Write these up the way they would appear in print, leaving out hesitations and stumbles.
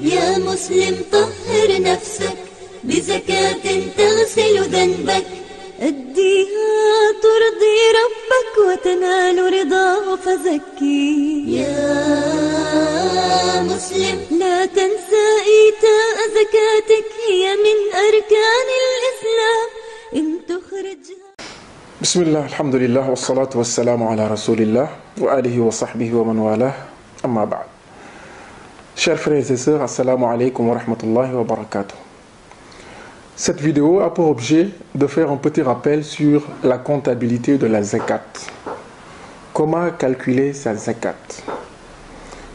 يا مسلم طهر نفسك بزكاة تغسل ذنبك، أديها ترضي ربك وتنال رضاه فزكي. يا مسلم لا تنسى إيتاء زكاتك، هي من أركان الإسلام إن تخرجها. بسم الله الحمد لله والصلاة والسلام على رسول الله وآله وصحبه ومن والاه أما بعد. Chers frères et sœurs, assalamu alaikum wa rahmatullahi wa barakatuh. Cette vidéo a pour objet de faire un petit rappel sur la comptabilité de la zakat. Comment calculer sa zakat?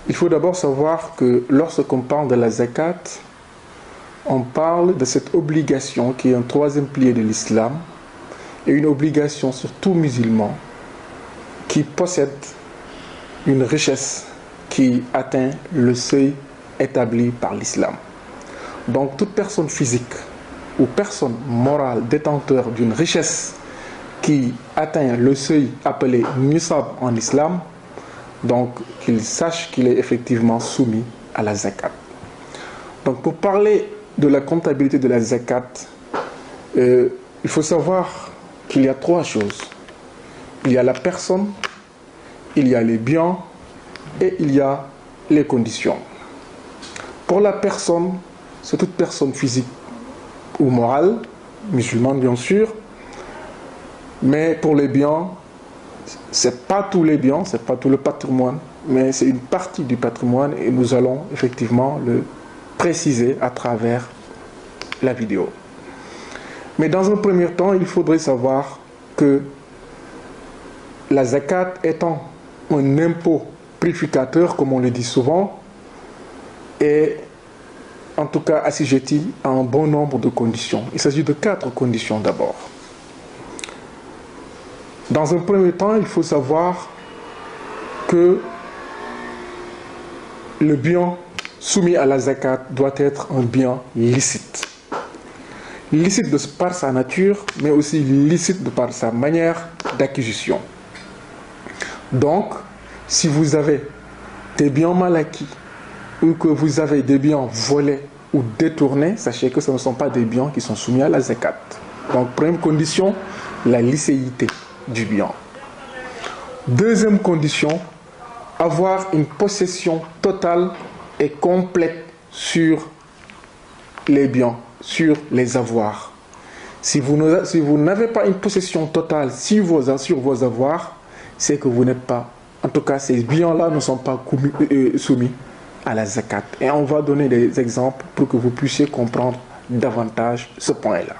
Il faut d'abord savoir que lorsqu'on parle de la zakat, on parle de cette obligation qui est un troisième pilier de l'islam et une obligation sur tout musulman qui possède une richesse qui atteint le seuil établi par l'islam. Donc toute personne physique ou personne morale détenteur d'une richesse qui atteint le seuil appelé nisab en islam, donc qu'il sache qu'il est effectivement soumis à la zakat. Donc pour parler de la comptabilité de la zakat, il faut savoir qu'il y a trois choses. Il y a la personne, il y a les biens et il y a les conditions. Pour la personne, c'est toute personne physique ou morale, musulmane bien sûr, mais pour les biens, c'est pas tous les biens, c'est pas tout le patrimoine, mais c'est une partie du patrimoine et nous allons effectivement le préciser à travers la vidéo. Mais dans un premier temps, il faudrait savoir que la zakat étant un impôt purificateur, comme on le dit souvent, est en tout cas assujetti à un bon nombre de conditions. Il s'agit de 4 conditions d'abord. Dans un premier temps, il faut savoir que le bien soumis à la zakat doit être un bien licite. Licite de par sa nature, mais aussi licite de par sa manière d'acquisition. Donc, si vous avez des biens mal acquis ou que vous avez des biens volés ou détournés, sachez que ce ne sont pas des biens qui sont soumis à la zakat. Donc, première condition, la licéité du bien. Deuxième condition, avoir une possession totale et complète sur les biens, sur les avoirs. Si vous n'avez pas une possession totale sur vos avoirs, c'est que vous n'êtes pas, en tout cas ces biens-là ne sont pas soumis à la zakat. Et on va donner des exemples pour que vous puissiez comprendre davantage ce point-là.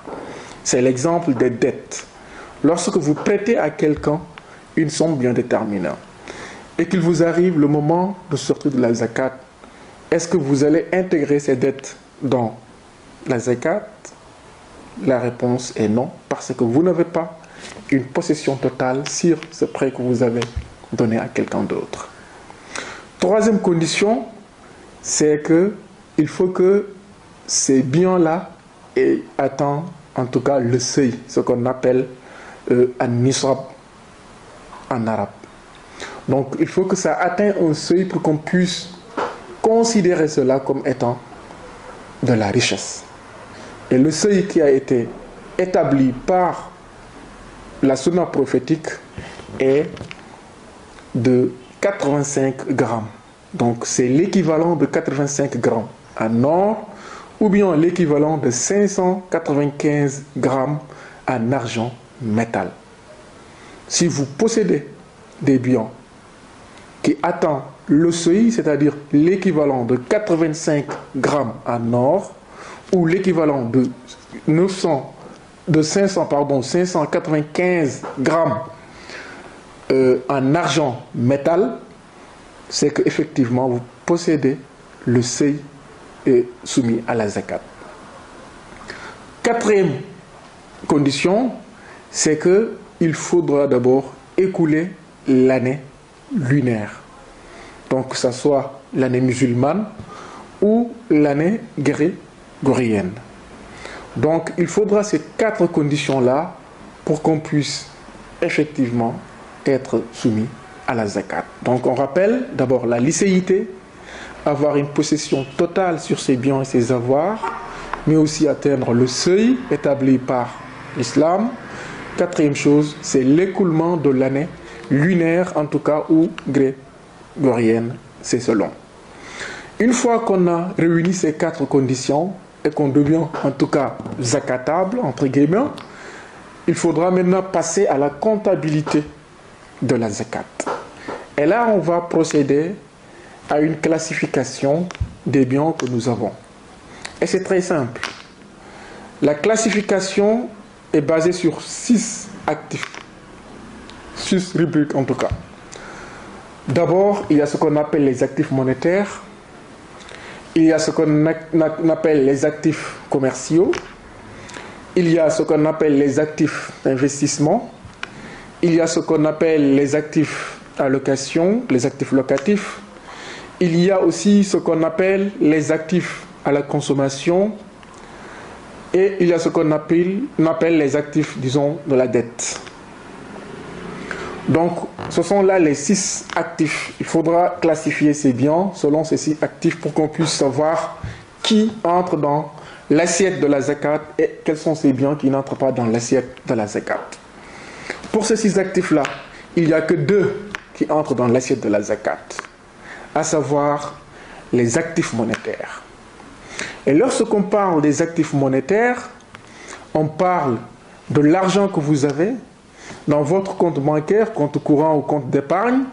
C'est l'exemple des dettes. Lorsque vous prêtez à quelqu'un une somme bien déterminée et qu'il vous arrive le moment de sortir de la zakat, est-ce que vous allez intégrer ces dettes dans la zakat? La réponse est non, parce que vous n'avez pas une possession totale sur ce prêt que vous avez donné à quelqu'un d'autre. Troisième condition, c'est que il faut que ces biens-là aient atteint en tout cas le seuil, ce qu'on appelle un nisab en arabe. Donc il faut que ça atteigne un seuil pour qu'on puisse considérer cela comme étant de la richesse. Et le seuil qui a été établi par la sunna prophétique est de 85 grammes. Donc c'est l'équivalent de 85 grammes en or ou bien l'équivalent de 595 grammes en argent métal. Si vous possédez des biens qui atteignent le seuil, c'est-à-dire l'équivalent de 85 grammes en or ou l'équivalent de 595 grammes en argent métal, c'est qu'effectivement vous possédez le seuil soumis à la zakat. Quatrième condition, c'est qu'il faudra d'abord écouler l'année lunaire. Donc que ce soit l'année musulmane ou l'année grégorienne. Donc il faudra ces 4 conditions-là pour qu'on puisse effectivement être soumis à la zakat. Donc on rappelle d'abord la licéité, avoir une possession totale sur ses biens et ses avoirs, mais aussi atteindre le seuil établi par l'islam. Quatrième chose, c'est l'écoulement de l'année lunaire, en tout cas, ou grégorienne, c'est selon. Une fois qu'on a réuni ces 4 conditions et qu'on devient, en tout cas, zakatable, entre guillemets, il faudra maintenant passer à la comptabilité de la zakat. Et là, on va procéder à une classification des biens que nous avons. Et c'est très simple. La classification est basée sur 6 actifs. 6 rubriques en tout cas. D'abord, il y a ce qu'on appelle les actifs monétaires. Il y a ce qu'on appelle les actifs commerciaux. Il y a ce qu'on appelle les actifs d'investissement. Il y a ce qu'on appelle les actifs à location, les actifs locatifs. Il y a aussi ce qu'on appelle les actifs à la consommation. Et il y a ce qu'on appelle les actifs, disons, de la dette. Donc, ce sont là les 6 actifs. Il faudra classifier ces biens selon ces 6 actifs pour qu'on puisse savoir qui entre dans l'assiette de la zakat et quels sont ces biens qui n'entrent pas dans l'assiette de la zakat. Pour ces 6 actifs-là, il n'y a que 2 qui entrent dans l'assiette de la zakat, à savoir les actifs monétaires. Et lorsqu'on parle des actifs monétaires, on parle de l'argent que vous avez dans votre compte bancaire, compte courant ou compte d'épargne,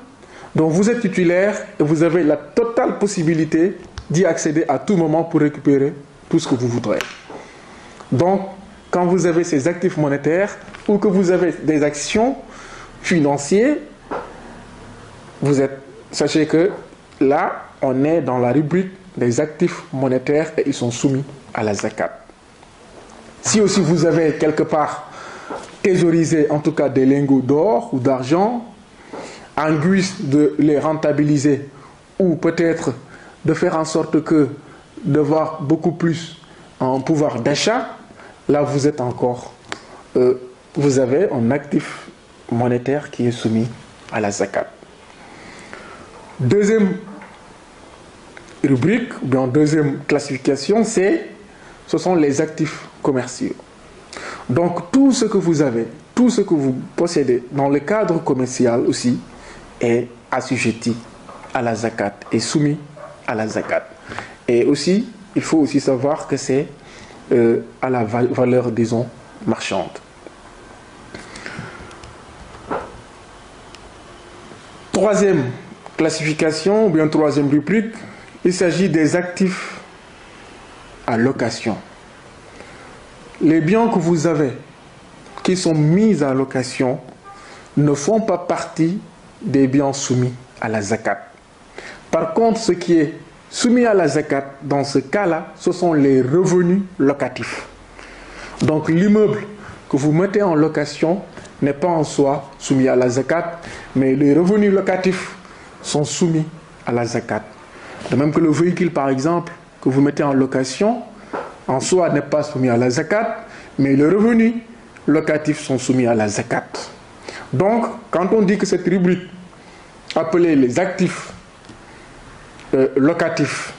dont vous êtes titulaire et vous avez la totale possibilité d'y accéder à tout moment pour récupérer tout ce que vous voudrez. Donc, quand vous avez ces actifs monétaires ou que vous avez des actions financières, sachez que là, on est dans la rubrique des actifs monétaires et ils sont soumis à la zakat. Si aussi vous avez quelque part thésaurisé en tout cas des lingots d'or ou d'argent, en guise de les rentabiliser ou peut-être de faire en sorte que d'avoir beaucoup plus en pouvoir d'achat, là vous êtes encore, vous avez un actif monétaire qui est soumis à la zakat. Deuxième rubrique, ou bien deuxième classification, ce sont les actifs commerciaux. Donc tout ce que vous avez, tout ce que vous possédez dans le cadre commercial aussi est assujetti à la zakat, est soumis à la zakat. Et aussi, il faut aussi savoir que c'est à la valeur, disons, marchande. Troisième classification, ou bien troisième rubrique, il s'agit des actifs à location. Les biens que vous avez qui sont mis à location ne font pas partie des biens soumis à la zakat. Par contre, ce qui est soumis à la zakat, dans ce cas-là, ce sont les revenus locatifs. Donc l'immeuble que vous mettez en location n'est pas en soi soumis à la zakat, mais les revenus locatifs sont soumis à la zakat. De même que le véhicule, par exemple, que vous mettez en location, en soi n'est pas soumis à la zakat, mais les revenus locatifs sont soumis à la zakat. Donc, quand on dit que cette rubrique appelée les actifs locatifs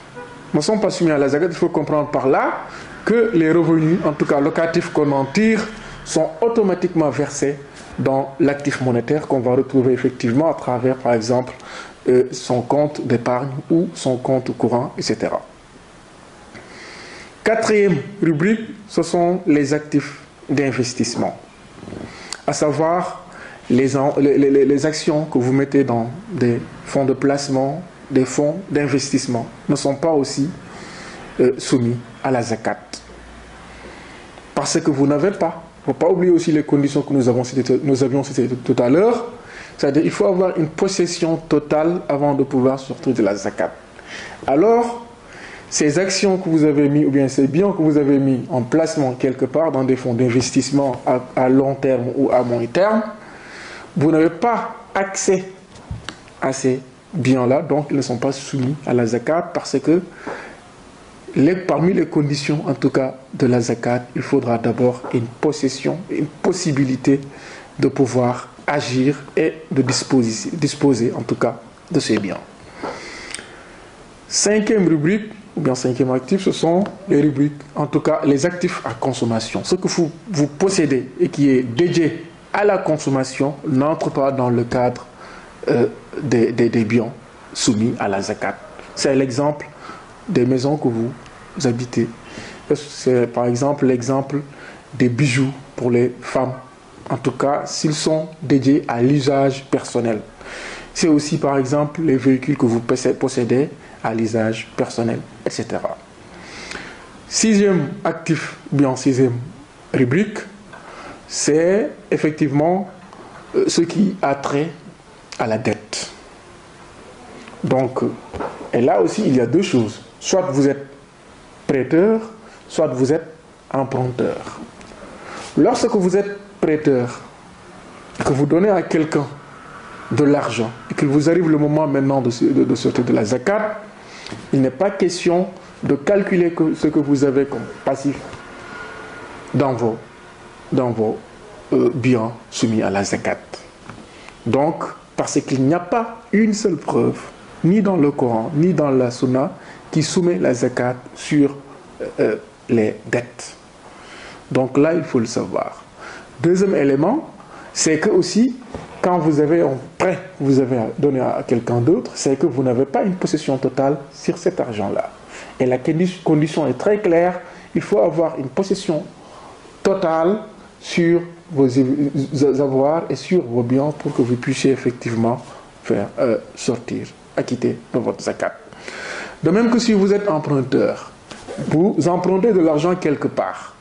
ne sont pas soumis à la zakat, il faut comprendre par là que les revenus, en tout cas locatifs qu'on en tire, sont automatiquement versés dans l'actif monétaire qu'on va retrouver effectivement à travers, par exemple, son compte d'épargne ou son compte courant, etc. Quatrième rubrique, ce sont les actifs d'investissement, à savoir les actions que vous mettez dans des fonds de placement, des fonds d'investissement, ne sont pas aussi soumis à la zakat. Parce que vous n'avez pas, il ne faut pas oublier aussi les conditions que nous avions citées tout à l'heure, c'est-à-dire qu'il faut avoir une possession totale avant de pouvoir sortir de la zakat. Alors, ces actions que vous avez mis, ou bien ces biens que vous avez mis en placement quelque part dans des fonds d'investissement à long terme ou à moyen terme, vous n'avez pas accès à ces biens-là, donc ils ne sont pas soumis à la zakat parce que parmi les conditions, en tout cas, de la zakat, il faudra d'abord une possession, une possibilité de pouvoir agir et de disposer en tout cas, de ces biens. Cinquième rubrique, ou bien cinquième actif, ce sont les rubriques, en tout cas les actifs à consommation. Ce que vous possédez et qui est dédié à la consommation n'entre pas dans le cadre des biens soumis à la zakat. C'est l'exemple des maisons que vous habitez. C'est par exemple l'exemple des bijoux pour les femmes, en tout cas s'ils sont dédiés à l'usage personnel. C'est aussi par exemple les véhicules que vous possédez à l'usage personnel, etc. Sixième actif, bien sixième rubrique, c'est effectivement ce qui a trait à la dette. Donc, et là aussi il y a deux choses. Soit vous êtes prêteur, soit vous êtes emprunteur. Lorsque vous êtes prêteur, que vous donnez à quelqu'un de l'argent et qu'il vous arrive le moment maintenant de sortir de la zakat, il n'est pas question de calculer ce que vous avez comme passif dans vos biens soumis à la zakat. Donc, parce qu'il n'y a pas une seule preuve, ni dans le Coran, ni dans la Sunna, qui soumet la zakat sur les dettes. Donc là, il faut le savoir. Deuxième élément, c'est que aussi, quand vous avez un prêt que vous avez donné à quelqu'un d'autre, c'est que vous n'avez pas une possession totale sur cet argent-là. Et la condition est très claire, il faut avoir une possession totale sur vos avoirs et sur vos biens pour que vous puissiez effectivement faire sortir, acquitter de votre zakat. De même que si vous êtes emprunteur, vous empruntez de l'argent quelque part,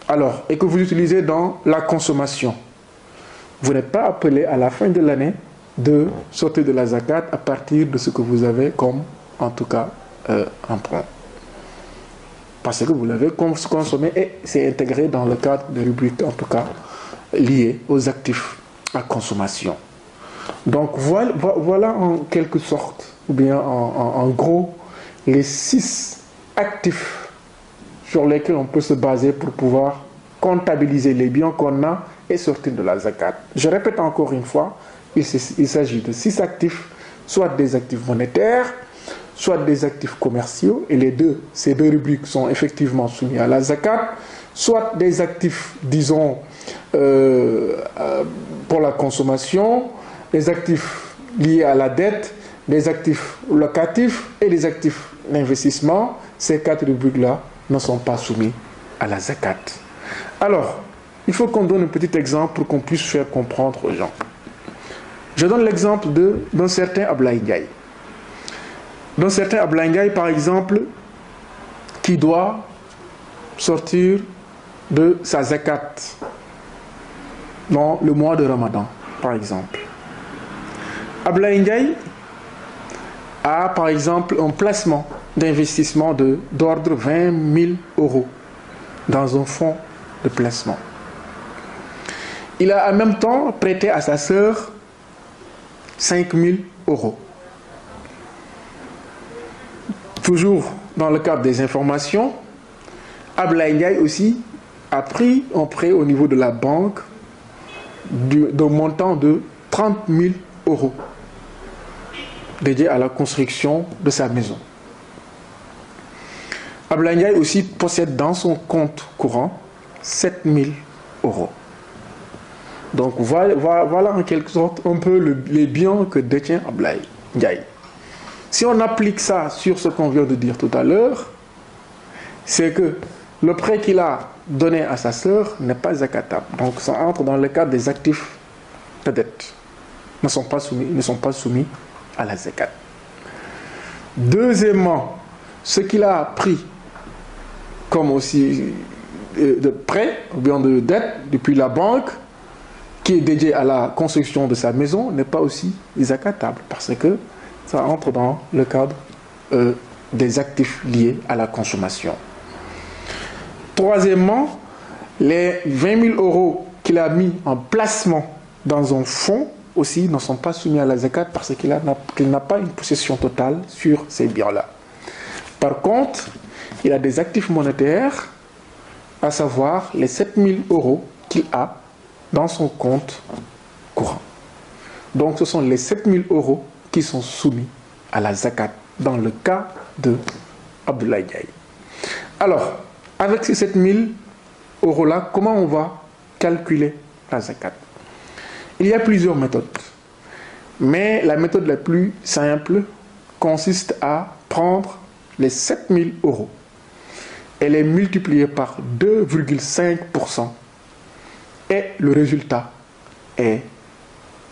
alors, et que vous utilisez dans la consommation, vous n'êtes pas appelé à la fin de l'année de sortir de la zakat à partir de ce que vous avez comme, en tout cas, emprunt. Parce que vous l'avez consommé et c'est intégré dans le cadre de rubriques, en tout cas, liées aux actifs à consommation. Donc, voilà en quelque sorte, ou bien en gros, les 6 actifs sur lesquels on peut se baser pour pouvoir comptabiliser les biens qu'on a et sortir de la zakat. Je répète encore une fois, il s'agit de 6 actifs, soit des actifs monétaires, soit des actifs commerciaux, et ces deux rubriques sont effectivement soumis à la zakat, soit des actifs, disons, pour la consommation, des actifs liés à la dette, des actifs locatifs et des actifs d'investissement. Ces 4 rubriques-là ne sont pas soumis à la zakat. Alors, il faut qu'on donne un petit exemple pour qu'on puisse faire comprendre aux gens. Je donne l'exemple d'un certain Ablaye Ndiaye. D'un certain Ablaye Ndiaye, par exemple, qui doit sortir de sa zakat dans le mois de Ramadan, par exemple. Ablaye Ndiaye a, par exemple, un placement d'investissement d'ordre 20 000 euros dans un fonds de placement. Il a en même temps prêté à sa sœur 5 000 euros. Toujours dans le cadre des informations, Ablaye Ndiaye aussi a pris un prêt au niveau de la banque d'un montant de 30 000 euros dédié à la construction de sa maison. Ablaye Ndiaye aussi possède dans son compte courant 7 000 euros. Donc voilà en quelque sorte un peu les biens que détient Ablaye Ndiaye. Si on applique ça sur ce qu'on vient de dire tout à l'heure, c'est que le prêt qu'il a donné à sa sœur n'est pas zakatable. Donc ça entre dans le cadre des actifs de dette. Ils ne sont pas soumis à la zakat. Deuxièmement, ce qu'il a pris comme aussi de prêt ou bien de dette depuis la banque qui est dédié à la construction de sa maison n'est pas aussi zakatable parce que ça entre dans le cadre des actifs liés à la consommation. Troisièmement, les 20 000 euros qu'il a mis en placement dans un fonds aussi ne sont pas soumis à la zakat parce qu'il n'a pas une possession totale sur ces biens-là. Par contre, il a des actifs monétaires, à savoir les 7 000 euros qu'il a dans son compte courant. Donc ce sont les 7 000 euros qui sont soumis à la zakat dans le cas de Abdoulaye Diaye. Alors, avec ces 7000 euros-là, comment on va calculer la zakat? Il y a plusieurs méthodes. Mais la méthode la plus simple consiste à prendre les 7000 euros et les multiplier par 2,5%. Et le résultat est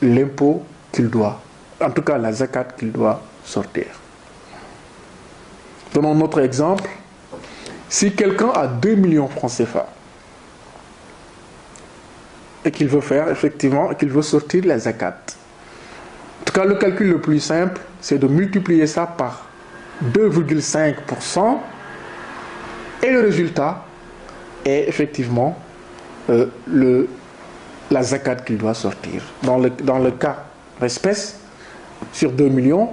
l'impôt qu'il doit, en tout cas la zakat qu'il doit sortir. Donnons notre exemple. Si quelqu'un a 2 millions de francs CFA et qu'il veut faire effectivement, qu'il veut sortir la zakat, en tout cas le calcul le plus simple, c'est de multiplier ça par 2,5% et le résultat est effectivement la zakat qu'il doit sortir. Dans le cas d'espèce, sur 2 millions,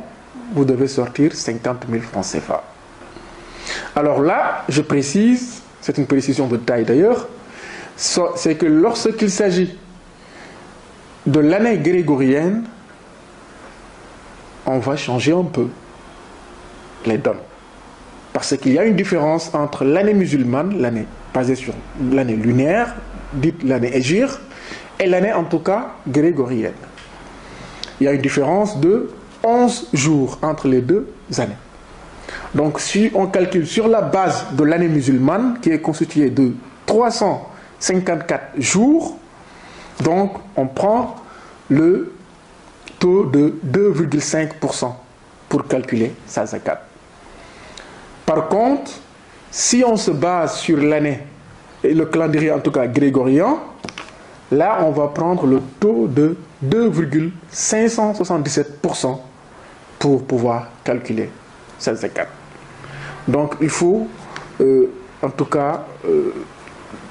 vous devez sortir 50 000 francs CFA. Alors là, je précise, c'est une précision de taille d'ailleurs, c'est que lorsqu'il s'agit de l'année grégorienne, on va changer un peu les donnes. Parce qu'il y a une différence entre l'année musulmane, l'année basée sur l'année lunaire, dite l'année hégire, et l'année en tout cas grégorienne. Il y a une différence de 11 jours entre les deux années. Donc si on calcule sur la base de l'année musulmane, qui est constituée de 354 jours, donc on prend le taux de 2,5% pour calculer sa zakat. Par contre, si on se base sur l'année et le calendrier en tout cas grégorien, là on va prendre le taux de 2,577% pour pouvoir calculer sa zakat. Donc il faut en tout cas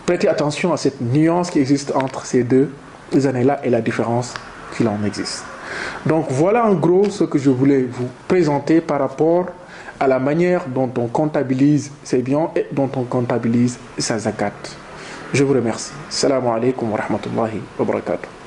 prêter attention à cette nuance qui existe entre ces deux années-là et la différence qu'il en existe. Donc voilà en gros ce que je voulais vous présenter par rapport à la manière dont on comptabilise ses biens et dont on comptabilise sa zakat. Je vous remercie. Assalamu alaikum wa rahmatullahi wa barakatuh.